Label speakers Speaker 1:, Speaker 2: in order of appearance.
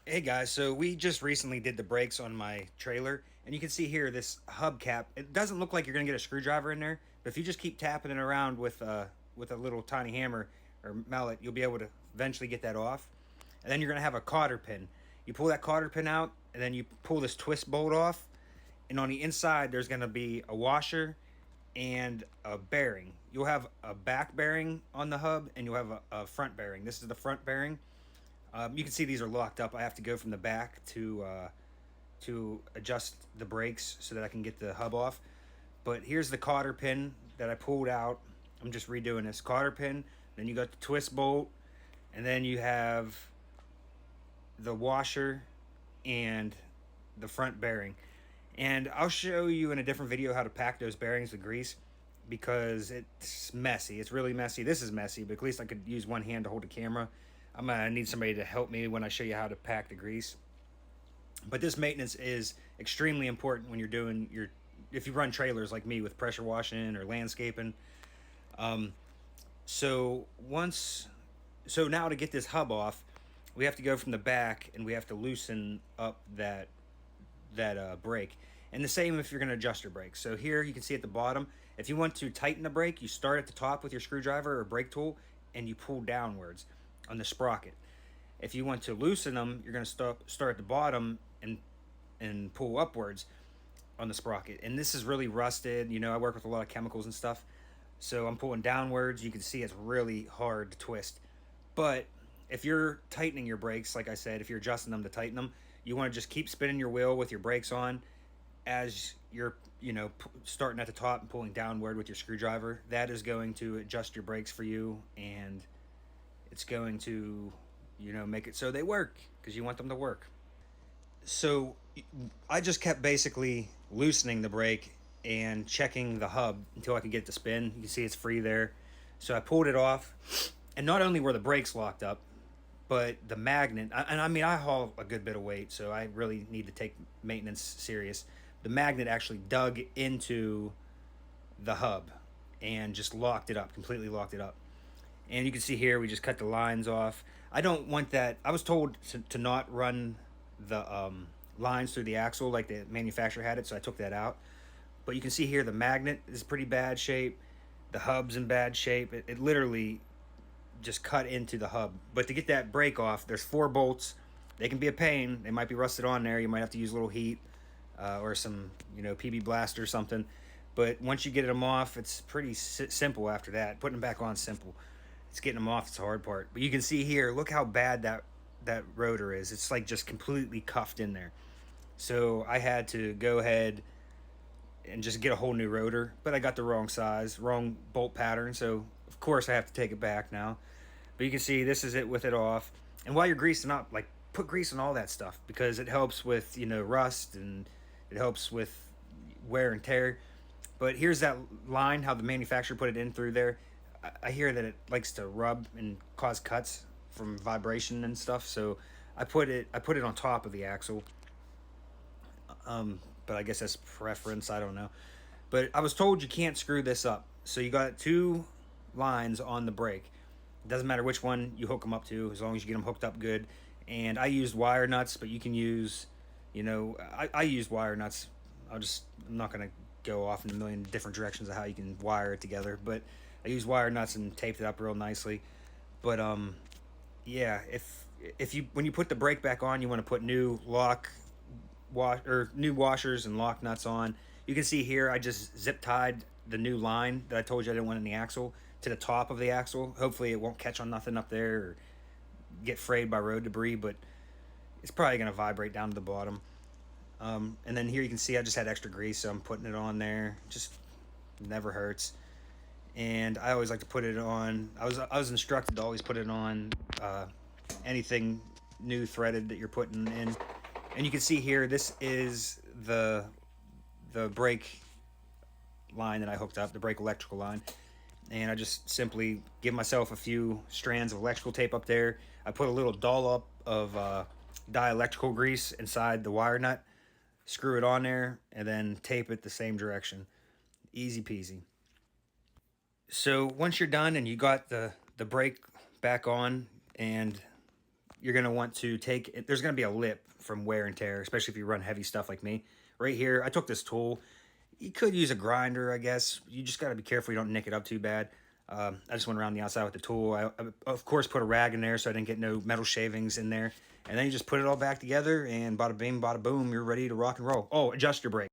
Speaker 1: Hey guys, so we just recently did the brakes on my trailer, and you can see here this hubcap. It doesn't look like you're gonna get a screwdriver in there, but if you just keep tapping it around with a little tiny hammer or mallet, you'll be able to eventually get that off. And then you're gonna have a cotter pin. You pull that cotter pin out, and then you pull this twist bolt off, and on the inside there's gonna be a washer and a bearing. You'll have a back bearing on the hub, and you'll have a front bearing. This is the front bearing. You can see these are locked up. I have to go from the back to adjust the brakes so that I can get the hub off. But here's the cotter pin that I pulled out. I'm just redoing this cotter pin. Then you got the twist bolt, and then you have the washer and the front bearing. And I'll show you in a different video how to pack those bearings with grease because it's messy. It's really messy. This is messy, but at least I could use one hand to hold the camera. I'm gonna need somebody to help me when I show you how to pack the grease. But this maintenance is extremely important when you're doing your, if you run trailers like me with pressure washing or landscaping. Um, so once, so now to get this hub off, we have to go from the back and we have to loosen up that brake. And the same if you're going to adjust your brakes. So here you can see at the bottom, if you want to tighten the brake, you start at the top with your screwdriver or brake tool and you pull downwards on the sprocket. If you want to loosen them, you're going to start at the bottom and pull upwards on the sprocket. And this is really rusted. You know, I work with a lot of chemicals and stuff. So I'm pulling downwards. You can see it's really hard to twist. But if you're tightening your brakes, like I said, if you're adjusting them to tighten them, you want to just keep spinning your wheel with your brakes on as you're, starting at the top and pulling downward with your screwdriver. That is going to adjust your brakes for you, and it's going to, make it so they work because you want them to work. So I just kept basically loosening the brake and checking the hub until I could get it to spin. You can see it's free there. So I pulled it off, and not only were the brakes locked up, but the magnet, and I mean, I haul a good bit of weight, so I really need to take maintenance serious. The magnet actually dug into the hub and just locked it up, completely locked it up. And you can see here, we just cut the lines off. I don't want that. I was told to not run the lines through the axle like the manufacturer had it, so I took that out. But you can see here the magnet is pretty bad shape. The hub's in bad shape. It literally just cut into the hub. But to get that brake off, there's 4 bolts. They can be a pain. They might be rusted on there. You might have to use a little heat or some, PB blast or something. But once you get them off, it's pretty simple after that. Putting them back on simple. It's getting them off. It's the hard part. But you can see here, look how bad that rotor is. It's like just completely cuffed in there. So I had to go ahead and just get a whole new rotor, but I got the wrong size, wrong bolt pattern, so of course I have to take it back now. But you can see this is it with it off. And while you're greasing up, like put grease on all that stuff because it helps with, rust, and it helps with wear and tear. But here's that line how the manufacturer put it in through there. I hear that it likes to rub and cause cuts from vibration and stuff, so I put it on top of the axle. But I guess that's preference. I don't know. But I was told you can't screw this up. So you got 2 lines on the brake. It doesn't matter which one you hook them up to, as long as you get them hooked up good. And I used wire nuts, but you can use, I used wire nuts. I'm not going to go off in a million different directions of how you can wire it together. But I used wire nuts and taped it up real nicely. But yeah, if you when you put the brake back on, you want to put new new washers and lock nuts on. You can see here I just zip tied the new line that I told you I didn't want in the axle to the top of the axle. Hopefully it won't catch on nothing up there or get frayed by road debris, but it's probably going to vibrate down to the bottom. And then here you can see I just had extra grease, so I'm putting it on there. Just never hurts. And I always like to put it on. I was instructed to always put it on anything new threaded that you're putting in. And you can see here, this is the brake line that I hooked up, the brake electrical line. And I just simply give myself a few strands of electrical tape up there. I put a little dollop of dielectrical grease inside the wire nut, screw it on there, and then tape it the same direction. Easy peasy. So once you're done and you got the brake back on and you're going to want to take it. There's going to be a lip from wear and tear, especially if you run heavy stuff like me. Right here, I took this tool. You could use a grinder, I guess. You just got to be careful you don't nick it up too bad. I just went around the outside with the tool. I, of course, put a rag in there so I didn't get no metal shavings in there. And then you just put it all back together, and bada bing, bada boom, you're ready to rock and roll. Oh, adjust your brake.